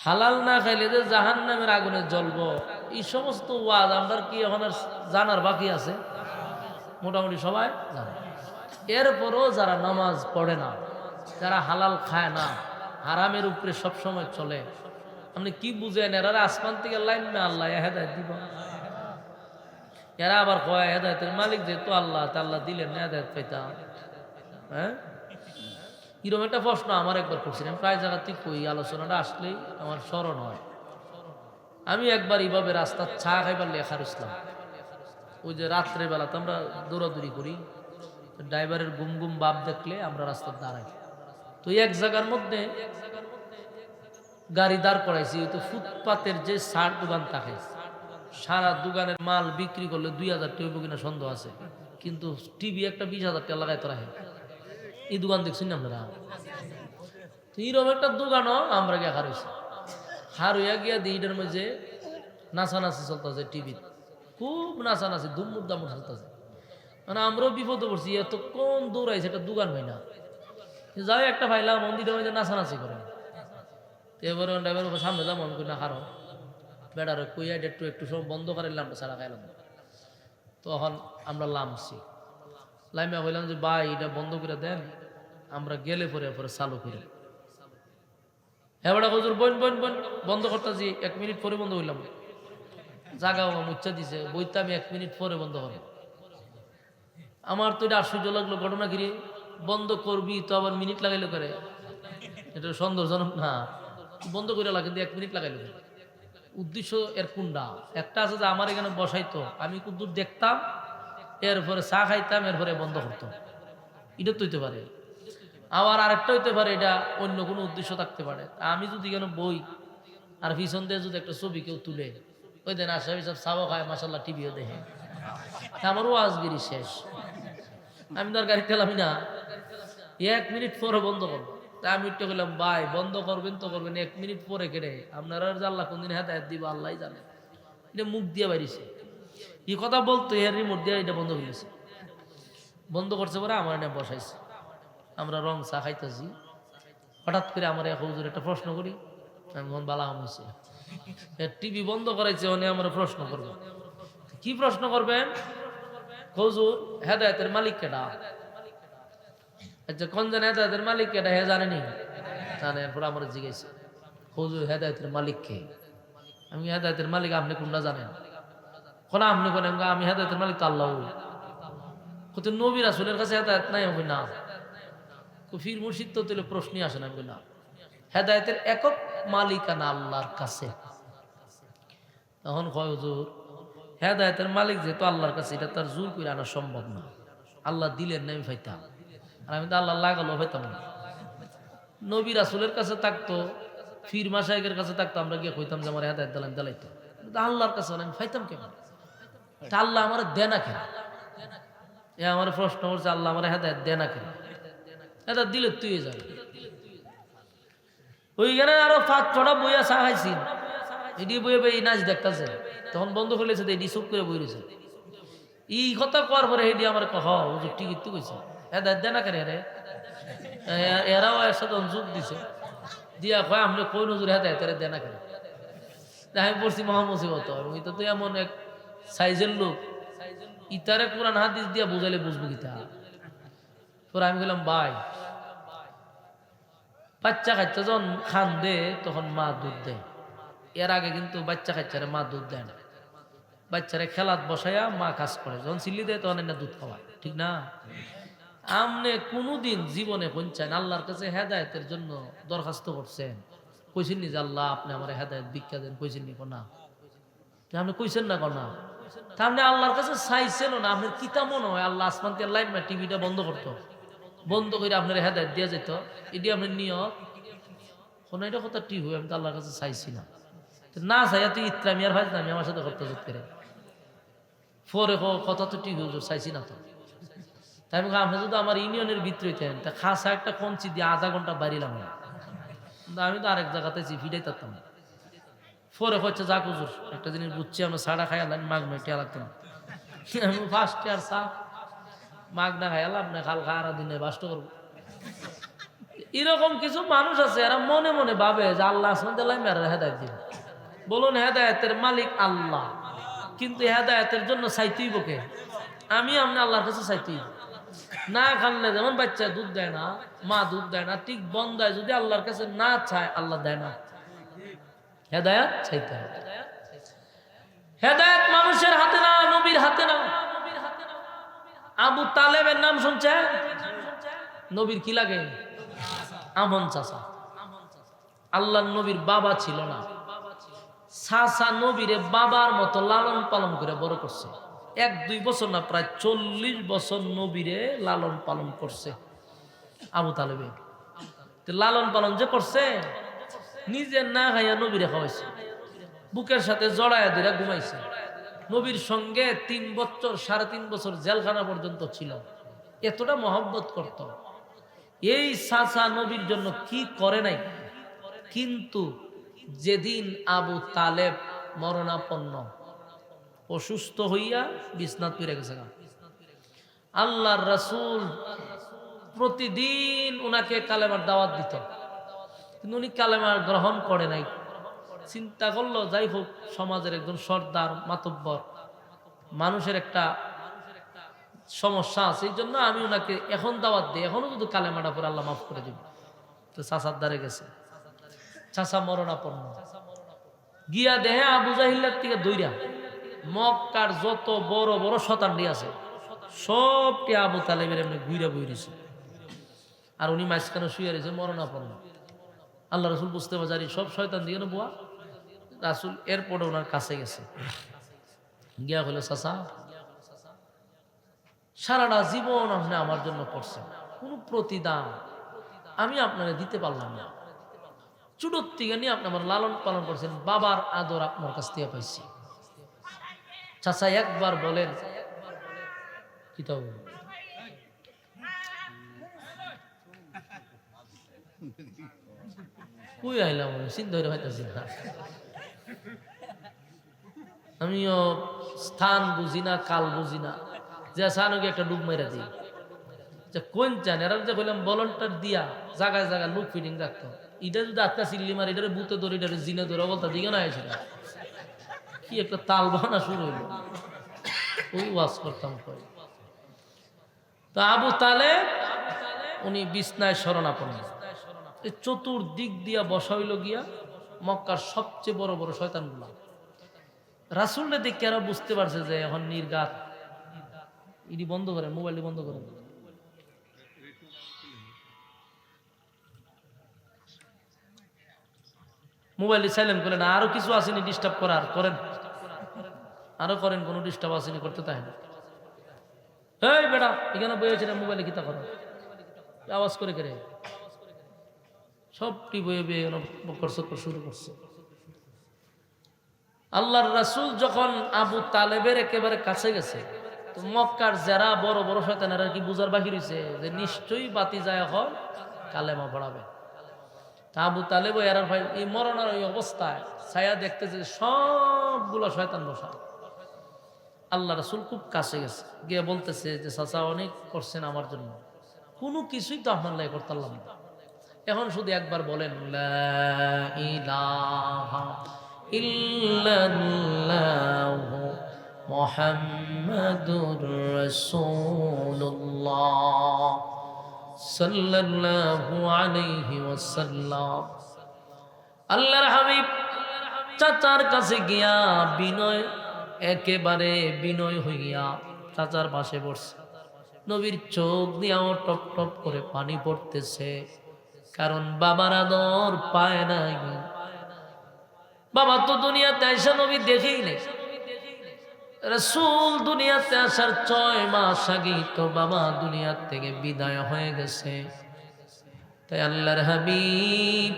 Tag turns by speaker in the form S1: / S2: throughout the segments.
S1: হালাল না খাইলে যে জাহান্নামের আগুনে জ্বলবো, এই সমস্ত ওয়াজ আমরা কি এখন আর জানার বাকি আছে? মোটামুটি সবাই জানে। এরপরও যারা নামাজ পড়ে না, যারা হালাল খায় না, হারামের উপরে সবসময় চলে, আপনি কি বুঝেন? এরা আসমান থেকে লাইন না আল্লাহ হেদায়েত দিব? এরা আবার কয় হেদায়েতের মালিক যেহেতু আল্লাহ, তা আল্লাহ দিলেন না হেদায়েত পাইতাম। হ্যাঁ, এরকম একটা প্রশ্ন আমার একবার করছিলাম, প্রায় জায়গাতে কই আলোচনাটা আসলেই আমার স্মরণ হয়। আমি একবার এইভাবে রাস্তার চা খাইবার লেখার ইসলাম, ওই যে রাত্রে বেলাতে আমরা দৌড়াদৌড়ি করি, ড্রাইভারের গুম গুম বাপ দেখলে আমরা রাস্তার দাঁড়াই। তো এক জায়গার মধ্যে গাড়ি দাঁড় করাইছি, তো ফুটপাতের যে সার দোকান থাকে, সারা দোকানের মাল বিক্রি করলে 2000 টাকা কিনা সন্দেহ আছে, কিন্তু টিভি একটা 20,000 টাকা লাগাই তো রাখে। এই দোকান দেখছেন আপনারা? তো এইরকম একটা দোকানও আমরা গিয়ে হারাইছি। হারুইয়া গিয়া দিই এটার মধ্যে নাচানাচি চলতেছে, টিভি খুব নাচানাচি দুমুর দামুর চলতেছে। মানে আমরাও বিপদে পড়ছি, এত কোন দৌড়াইছে, একটা দোকান হয় না। যাই একটা ভাইলাম মন্দিরের মধ্যে নাচানাচি করে, এবারে ড্রাইভার সামনে যাবো, আমি কই না হারো বেড়ার কইয়া একটু একটু সময় বন্ধ করে লামটা ছাড়া খাইলাম। তখন আমরা লামছি, লাইমা বললাম যে ভাই এটা বন্ধ করে দেন, আমরা গেলে পরে পরে চালু করে। হ্যাঁ বেটা হুজুর বইন বইন বইন বন্ধ করতেছি, 1 মিনিট পরে বন্ধ হইলাম। জাগাও মুচ্ছা দিছে, বইতে আমি 1 মিনিট পরে বন্ধ করবো। আমার তো এটা আশ্চর্য লাগলো, ঘটনা গিরি বন্ধ করবি তো আবার মিনিট লাগাইলো করে, এটা সন্দেহজনক না? বন্ধ করে লাগে, কিন্তু 1 মিনিট লাগাইলো করে। উদ্দেশ্য এর কোনটা? একটা আছে যে আমার এখানে বসাইতো, আমি কুদ্দুর দেখতাম, এরপরে চা খাইতাম, এরপরে বন্ধ করতাম, এটা তো হইতে পারে। আবার আরেকটা হইতে পারে এটা অন্য কোনো উদ্দেশ্য থাকতে পারে। আমি যদি কেন বই আর পিছন দিয়ে যদি একটা ছবি কেউ তুলে, ওই দেন আসামি সব চাও খায়, মাসাল্লাহ টিভিও দেখে, আমারও আজগিরি শেষ। আমি তো আর গাড়ি ঠেলামি না, 1 মিনিট পরে বন্ধ করবো। তা আমি একটু বললাম ভাই বন্ধ করবেন তো করবেন, 1 মিনিট পরে কেটে আপনারা আল্লাহ কোনদিন হেদায়েত দিব আল্লাহ জানে। এটা মুখ দিয়ে বাইরেছে, এই কথা বলতো এর রিমোট দিয়ে এটা বন্ধ করেছে। বন্ধ করছে পরে আমার এনে বসাইছে, আমরা রং চা খাইতেছি, হঠাৎ করে আমার এক হুজুর একটা প্রশ্ন করি, আমি মন বালা হয়েছে, টিভি বন্ধ করাইছে, উনি আমার প্রশ্ন করবো। কি প্রশ্ন করবেন? হুজুর হেদায়েতের মালিক কেডা? আচ্ছা কোন জন হেদায়েতের মালিক কেডা হে জানেনি? জানে। এরপর আমার জিজ্ঞাসা, হুজুর হেদায়েতের মালিক কে? আমি হেদায়েতের মালিক আপনি কোনটা জানেন? কোন আপনি বলেন আমি হেদায়েতের মালিক তো আল্লাহ। কত নবী রাসূলের কাছে হেদায়েত নাই? হবে না। ফির মুর্শিদ তো তুলে প্রশ্নই আসে না। না, হেদায়েতের একক মালিকানা আল্লাহর কাছে। তখন কয় হুজুর হেদায়েতের মালিক যেহেতু আল্লাহর কাছে, এটা তার জোর করে আনা সম্ভব না। আল্লাহ দিলেন না আমি পাইতাম, আর আমি তো আল্লাহ লাগালো পাইতাম না। নবী রাসূলের কাছে থাকতো, ফির মাশায়েখের কাছে থাকতো, আমরা গিয়ে কইতাম যে আমার হেদায়েত দিলাম দিলাইতো। কিন্তু আল্লাহর কাছে আমি পাইতাম কেমন? তা আল্লাহ আমার দেয় না কেন? এ আমার প্রশ্ন করছে, আল্লাহ আমার হেদায়েত দেয় না কেন? হেদায়েত দিলে তুই যাবে। ওইখানে আরো 5-6টা বইয়া চা খাইছি, এটি বইয়ে বই নাচ দেখতেছে, তখন বন্ধ করে লেছে, এটি চুপ করে বই রয়েছে। এই কথা কওয়ার পরে এটি আমার হুজুর টিকিট তো কইছে হেদায়েত দেয় না কেন? রে এরাও এর সাথে যোগ দিছে, দিয়া কয় আপনি কোন হুজুর হেদায়েত দেয় না কেন? আমি পড়ছি মহামুসিবত, ওই তো এমন এক সাইজের লোক, ইতারে কোরআন হাদিস দিয়া বুঝাইলে বুঝবো কিতা। পরে আমি বললাম ভাই, বাচ্চা কাচ্চা যখন খান দে তখন মা দুধ দেয়, এর আগে কিন্তু বাচ্চা কাচ্চারে মা দুধ দেয় না। বাচ্চারে খেলাত বসাইয়া মা কাজ করে, যখন সিল্লি দেয় তখন এনে দুধ খাওয়ায়, ঠিক না? আপনি কোনোদিন জীবনে পৌঁছান আল্লাহর কাছে হেদায়েতের জন্য দরখাস্ত করছেন? কইছেন নি যে আল্লাহ আপনি আমার হেদায়েত ভিক্ষা দেন? কইছেন নি? কোনা আপনি কইছেন না? কোনা তা আপনি আল্লাহর কাছে চাইছেন না? আপনার কিতা মনে হয় আল্লাহ আসমান থেকে লাইন না টিভিটা বন্ধ করতো, বন্ধ করে আপনার হেদায়েত দিয়ে যেত? এটি আপনার নিয়ত? কোনো এটা কথা ঠিক হয়? আমি তো আল্লাহর কাছে চাইছি না। না চাইয়া তুই ইত্রামি আর ভাই আমি আমার সাথে করতে যোগ করে পরে কথা তো ঠিক হুজুর চাইছি না তো। তাই আমি আপনি যদি আমার ইউনিয়নের ভিতরে হইতেন, তা খাসা একটা কঞ্চি দিয়ে আধা ঘন্টা বাড়িলাম না, আমি তো আরেক জায়গাতে ফিটাই থাকতাম। পরে হচ্ছে যাক হুজুর একটা জিনিস বুঝছি, আমরা সাড়া খাই আল্লাহ মাগ নয় টিয়া লাগতাম। আমি ফার্স্ট ইয়ার চা মাগ না খাই আল্লাহ আপনি খাল খা দিনে বাস্ট করবো। এরকম কিছু মানুষ আছে এরা মনে মনে ভাবে যে আল্লাহ হেদায়ত দিবে। বলুন হেদায়তের মালিক আল্লাহ, কিন্তু হেদায়তের জন্য চাইতেই বকে আমি আল্লাহর কাছে চাইতেই। না খানলে যেমন বাচ্চা দুধ দেয় না, মা দুধ দেয় না, ঠিক বন্ধায় যদি আল্লাহর কাছে না চায় আল্লাহ দেয় না। হেদায়ত চাইতে হবে। হেদায়ত মানুষের হাতে না, নবীর হাতে না। আবু তালেবের নাম শুনছে? নবীর কি লাগে? আমন চাচা। আল্লাহ নবীর বাবা ছিল না, চাচা নবীরে বাবার মতো লালন পালন করে বড় করছে। 1-2 বছর না, প্রায় 40 বছর নবীরে লালন পালন করছে আবু তালেবে। লালন পালন যে করছে, নিজে না খাইয়া নবীরে খাওয়াইছে, বুকের সাথে জড়াইয়া দিরা ঘুমাইছে। নবীর সঙ্গে 3 বছর 3.5 বছর জেলখানা পর্যন্ত ছিল, এতটা মহব্বত করত। এই চাচা নবীর জন্য কি করে নাই। কিন্তু যেদিন আবু তালেব মরণাপন্ন, অসুস্থ হইয়া বিছনাত পড়ে গেছে, আল্লাহর রাসূল প্রতিদিন উনাকে কালেমার দাওয়াত দিত, কিন্তু উনি কালেমার গ্রহণ করে নাই। চিন্তা করলো যাই হোক, সমাজের একজন সর্দার মাতব্বর মানুষের একটা সমস্যা আছে, এই জন্য আমি ওনাকে এখন দাওয়াত দিই, এখনো যদি কালেমাটা পরে আল্লাহ মাফ করে দিব। তো চাচার দ্বারে গেছে, চাচা মরণাপন্ন, গিয়া দেহে আবু জাহিল্লার থেকে দইরা মক্কার যত বড় বড় শতান্ডি আছে সবটি আবু তালেবের এমনি ঘুরা বইরেছে, আর উনি মাঝখানে শুয়ে রয়েছে মরণাপন্ন। আল্লাহ রাসূল বুঝতে পারি সব শয়তান দিয়ে না বুয়া। রাসূল এরপরে ওনার কাছে গেছে, গিয়া হলো চাচা সারাটা জীবন আপনি আমার জন্য করছেন, কোন প্রতিদান আমি আপনারে দিতে পারলাম না। ছোটোর থেকে নিয়ে আপনি আমার লালন পালন করছেন, বাবার আদর আপনার কাছ থেকে পাইছি। চাচা একবার বলেন কি তো কই আইলাম, চিন্তা করে হইতেছি না। আমিও স্থান বুঝি না, কাল বুঝি না, যে সানুকে একটা ডুব মেরে দিই। কোন চান এরা যে বললাম ভলান্টার দিয়া জায়গায় জায়গায় লুক ফিটিং রাখতো, এটা যদি আটকা চিল্লি মার, এটারে বুতে ধরে, এটারে জিনে ধরে বলতা দিকে না এসে কি একটা তাল বাহানা শুরু হইল। ওই ওয়াজ করতাম কই। তো আবু তালেব উনি বিছনায় শরণাপন্ন, চতুর্দিক দিয়া বসা হইল গিয়া মক্কার সবচেয়ে বড় বড় শয়তানগুলা। রাসূলকে দেখে এরা বুঝতে পারছে যে এখন নির্ঘাত। ইডি বন্ধ করেন, মোবাইলটি বন্ধ করেন। মোবাইলটি সাইলেন্ট করেন। আরো কিছু আসেনি ডিস্টার্ব করার, করেন আরো করেন, কোনো ডিস্টার্ব আসেনি, করতে তাই না। এই বেটা এখানে বইয়েছে না, মোবাইলে কিতা করো, আওয়াজ করে করে সবটি বয়ে বয়ে শুরু করছে। আল্লাহর রাসূল যখন আবু তালেবের একেবারে কাছে গেছে, তো মক্কার যারা বড় বড় শয়তানেরা কি বুঝার বাকি রয়েছে যে নিশ্চয়ই বাতি যায় এখন কালেমা পড়াবে। তা আবু তালেব এর ভাই এই মরণের ওই অবস্থায় ছায়া দেখতেছে সবগুলো শয়তান বসা। আল্লাহ রাসূল খুব কাছে গেছে, গিয়ে বলতেছে যে চাচা অনেক করছেন আমার জন্য, কোনো কিছুই তো আপনার লাই করতে পারলাম না, এখন শুধু একবার বলেন লা ইলাহা ইল্লাল্লাহু মুহাম্মাদুর রাসূলুল্লাহ সাল্লাল্লাহু আলাইহি ওয়াসাল্লাম। আল্লাহর হাবিব চাচার কাছে গিয়া বিনয়, একেবারে বিনয় হইয়া চাচার পাশে বসছে। নবীর চোখ দিয়াও টপ টপ করে পানি পড়তেছে, কারণ বাবার আদর পায় নাই। বাবা তো দুনিয়াতে আইসা নবী দেখেই নেই। রাসূল দুনিয়াতে আসার 6 মাস আগে তো বাবা দুনিয়া থেকে বিদায় হয়ে গেছে। তাই আল্লাহর হাবিব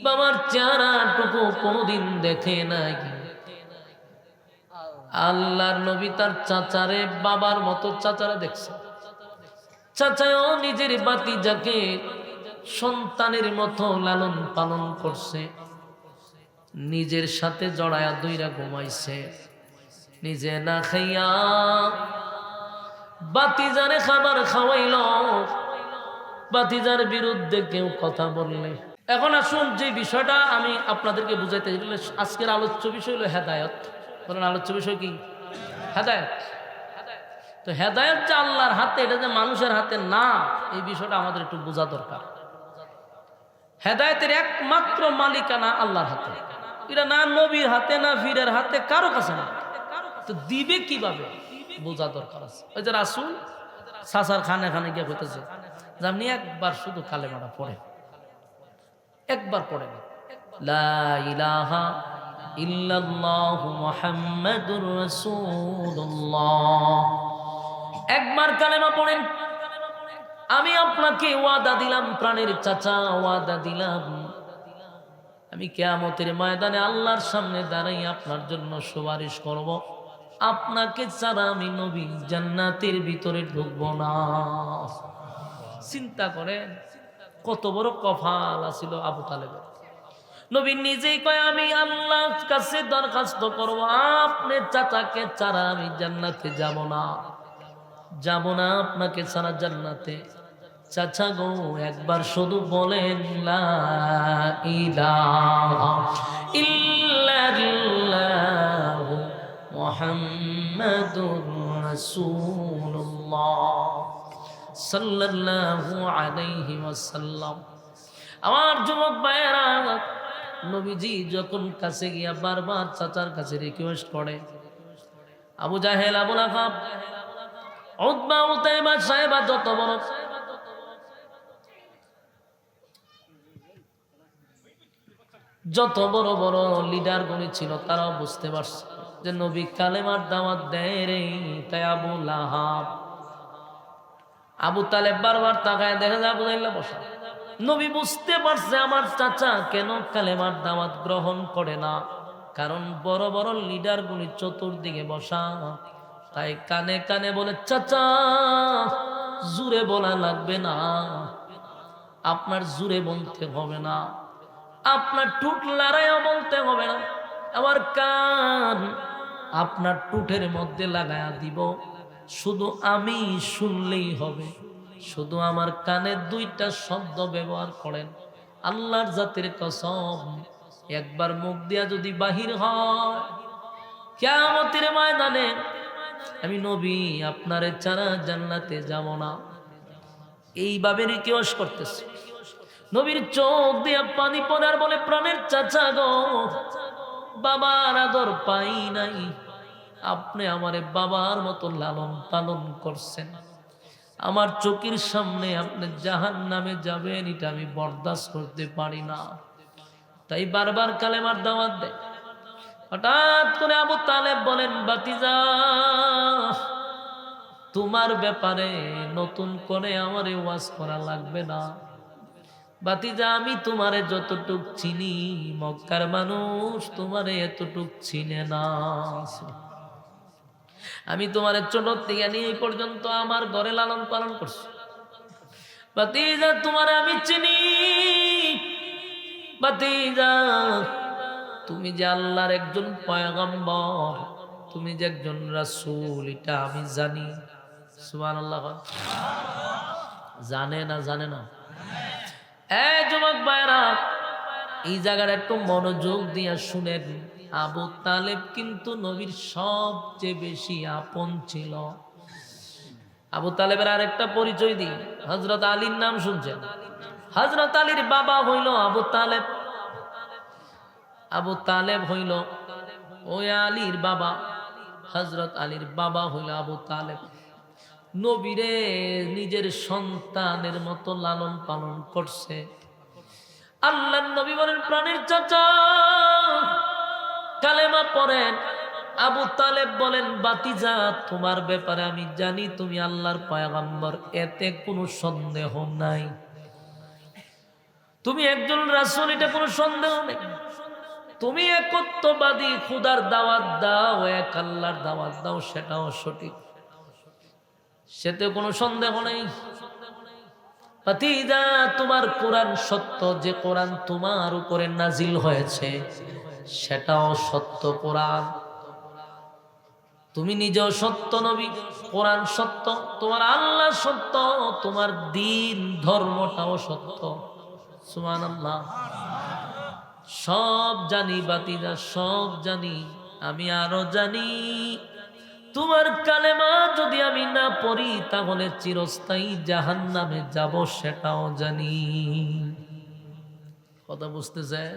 S1: বাবার চেহারাটুকু কোনোদিন দেখে নাই। আল্লাহর নবী তার চাচারে বাবার মতো চাচারা দেখছে। চাচাও নিজের ভাতিজাকে সন্তানের মতো লালন পালন করছে, নিজের সাথে জড়ায়া দইরা ঘুমাইছে, নিজে না খাইয়া ভাতিজারে খাবার খাওয়াইল। বাতিজার বিরুদ্ধে কেউ কথা বললে। এখন আসুন যে বিষয়টা আমি আপনাদেরকে বুঝাইতে গেলে, আজকের আলোচ্য বিষয় হলো হেদায়েত। বলেন আলোচ্য বিষয় কি? হেদায়েত। তো হেদায়েত যে আল্লাহর হাতে, এটা যে মানুষের হাতে না, এই বিষয়টা আমাদের একটু বোঝা দরকার। হেদায়েতের একমাত্র মালিকানা আল্লাহর হাতে, এটা না নবীর হাতে, না পীরের হাতে, কারো কাছে না। তো দিবে কিভাবে বোঝা দরকার আছে। ওই যে রাসূল সাসার খানে খানে গিয়ে কইতেছে যে আপনি একবার শুধু কালেমাটা পড়ে, একবার পড়ে, লা ইলাহা ইল্লাল্লাহু মুহাম্মাদুর রাসূলুল্লাহ, একবার কালেমা পড়েন। আমি আপনাকে ওয়াদা দিলাম, প্রাণের চাচা ওয়াদা দিলাম, আমি কিয়ামতের ময়দানে আল্লাহর সামনে দাঁড়াই আপনার জন্য সুপারিশ করব। আপনাকে ছাড়া আমি নবী জান্নাতের ভিতরে ঢুকবো না। চিন্তা করেন কত বড় কপাল আছিল আবু তালেবের। নবী নিজেই কয় আমি আল্লাহর কাছে দরখাস্ত করব, আপনার চাচাকে ছাড়া আমি জান্নাতে যাব না, যাব না আপনাকে ছাড়া জান্নাতে। চাচা গো একবার শুধু বলেন লা ইলাহা ইল্লাল্লাহু মুহাম্মাদুর রাসূলুল্লাহ সাল্লাল্লাহু আলাইহি ওয়াসাল্লাম। আমার যুবক ভাইয়েরা, নবীজি যখন কাছে গিয়া বারবার চাচার কাছে রিকোয়েস্ট করে, আবু জাহেল, আবু লাহাব, উতবা, উতাইবা, সাইবা, যত বড় বড় লিডার গণি ছিল, তারাও বুঝতে পারছে যে নবী কালেমার দাওয়াত দেয় রে। তাই আবু লাহাব, আবু তালেব বারবার তাকায় দেখে যায় আবু জাহেল বসা। নবী বুঝতে পারছে আমার চাচা কেন কালেমার দাওয়াত গ্রহণ করে না, কারণ বড় বড় লিডার গুলি চতুর্দিকে বসা। তাই কানে কানে বলে, চাচা জুরে বলা লাগবে না, আপনার জুরে বলতে হবে না, আপনার ঠোঁট লড়াইও বলতে হবে না, আমার কান আপনার ঠোঁটের মধ্যে লাগায়া দিব, শুধু আমি শুনলেই হবে। শুধু আমার কানে দুইটা শব্দ ব্যবহার করেন, আল্লাহর জাতের কসম, একবার মুখ দিয়া যদি বাহির হয় কিয়ামতের ময়দানে আমি নবী আপনারে ছাড়া জান্নাতে যাব না। এইভাবে রিকোয়েস্ট করতেছে। নবীর চোখ দিয়ে পানি পড়ে আর বলে, প্রাণের চাচা গো, বাবার আদর পাই নাই, আপনি আমারে বাবার মতো লালন পালন করছেন, আমার চোখের সামনে আপনি জাহান্নামে যাবেন, এটা আমি বরদাস্ত করতে পারি না। তাই বারবার কালেমার দাওয়াত দেয়। হঠাৎ করে আবু তালেব বলেন, বাতিজা তোমার ব্যাপারে নতুন করে আমারে ওয়াজ করা লাগবে না। বাতিজা আমি তোমারে যতটুক চিনি, মক্কার মানুষ তোমারে এতটুক চিনে না। আমি তোমারে ছোট থেকে নিয়ে এই পর্যন্ত আমার ঘরে লালন পালন করছি। বাতিজা তোমারে আমি চিনি। বাতিজা তুমি যে আল্লাহর একজন পয়গম্বর, তুমি যে একজন রাসূল, এটা আমি জানি। সুবহানাল্লাহ। জানে না? জানে না? যুবক ভাইরা, এই জায়গাটা একটু মনোযোগ দিয়ে শুনেন। আবু তালেব কিন্তু নবীর সবচেয়ে বেশি আপন ছিল। আবু তালেবের আরেকটা পরিচয় দিই, হযরত আলীর নাম শুনছেন? হযরত আলীর বাবা হইল আবু তালেব। আবু তালেব হইল ওই আলীর বাবা, হযরত আলীর বাবা হইল আবু তালেব। নবীরে নিজের সন্তানের মতো লালন পালন করছে। আল্লাহর নবী বলেন, প্রাণের চাচা কালেমা পড়েন। আবু তালেব বলেন, বাতিজা তোমার ব্যাপারে আমি জানি তুমি আল্লাহর পয়গম্বর, এতে কোনো সন্দেহ নাই, তুমি একজন রাসূল, এটা কোনো সন্দেহ নেই। তুমি একত্ববাদী, খোদার দাওয়াত দাও, এক আল্লাহর দাওয়াত দাও, সেটাও সঠিক, সেতে কোনো সন্দেহ নেই। ভাতিজা তোমার কোরআন সত্য, যে কোরআন তোমার উপরে নাজিল হয়েছে সেটাও সত্য কোরআন। তুমি নিজেও সত্য নবী, কোরআন সত্য, তোমার আল্লাহ সত্য, তোমার দিন ধর্মটাও সত্য। সুবহানাল্লাহ। সব জানি বাতিজা, সব জানি। আমি আরো জানি তোমার কালেমা যদি আমি না পড়ি তাহলে চিরস্থায়ী জাহান্নামে যাব, সেটাও জানি। কথা বুঝতেছেন?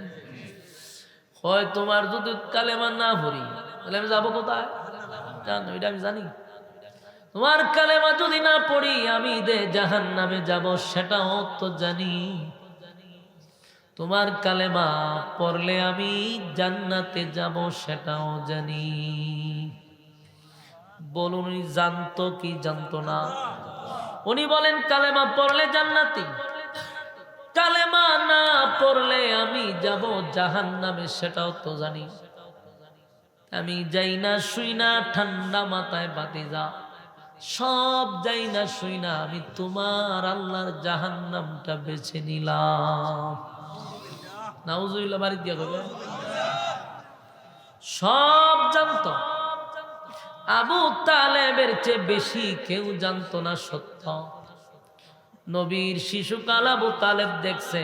S1: হয় তোমার যদি কালেমা না পড়ি তাহলে আমি যাবো কোথায়? জানো, এটা আমি জানি। তোমার কালেমা যদি না পড়ি আমি জাহান্নামে যাব, সেটাও তো জানি। তোমার কালেমা পড়লে আমি জান্নাতে যাব, সেটাও জানি। বলুন, উনি জানতো কি জানতো না? উনি বলেন কালেমা পড়লে জান্নাতি, কালেমা না পড়লে আমি যাব জাহান্নামে, সেটাও তো জানি। আমি যাই না শুই না ঠান্ডা মাথায় বাতিজা, সব যাই না শুই না আমি তোমার আল্লাহর জাহান্নামটা বেছে নিলাম। নাউজুবিল্লাহ, বাড়ি দিয়া কবে? সব জানতো। আবু তালেবের চেয়ে বেশি কেউ জানতো না সত্য। নবীর শিশুকাল আবু তালেব দেখছে,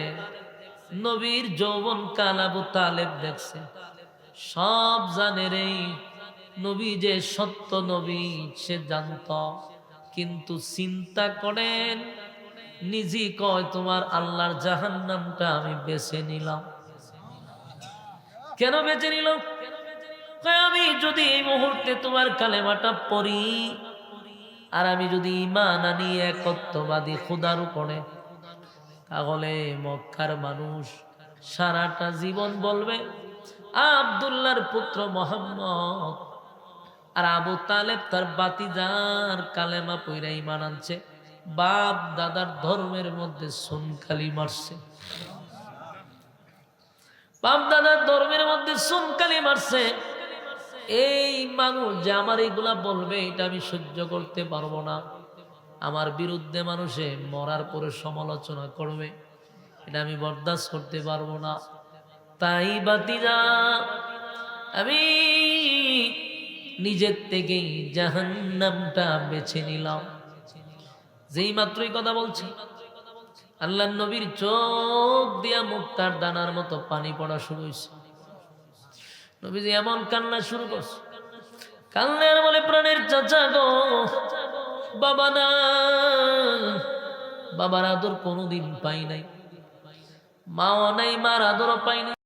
S1: নবীর যৌবনকাল আবু তালেব দেখছে। সব জানে রে নবী যে সত্য নবী, সে জানত। কিন্তু চিন্তা করেন, নিজে কয় তোমার আল্লাহর জাহান্নামটা আমি বেছে নিলাম। কেন বেছে নিল? আমি যদি এই মুহূর্তে তোমার কালেমাটা পড়ি আর আমি যদি ঈমান আনি একত্ববাদী খোদার উপরে, তাহলে মক্কার মানুষ সারাটা জীবন বলবে আব্দুল্লাহর পুত্র মোহাম্মদ। আর আবু তালেব তার বাতিজার কালেমা পইরা ঈমান আনছে, বাপ দাদার ধর্মের মধ্যে সুনকালি মারছে, বাপ দাদার ধর্মের মধ্যে সুনকালি মারছে। এই মানুষ যে আমার এইগুলা বলবে, এটা আমি সহ্য করতে পারবো না। আমার বিরুদ্ধে মানুষে মরার পরে সমালোচনা করবে, এটা আমি বরদাস্ত করতে পারবো না। তাই বাতিজা আমি নিজের থেকেই জাহান্নামটা বেছে নিলাম। যেই মাত্রই কথা বলছি, আল্লাহ নবীর চোখ দিয়া মুক্তার দানার মতো পানি পড়া শুরু হয়েছে। নবীজি এমন কান্না শুরু করছে, কান্নার বলে প্রাণের চাচা গো, বাবা না, বাবার আদর কোনোদিন পাই নাই, মাও নাই, মার আদরও পাই নাই।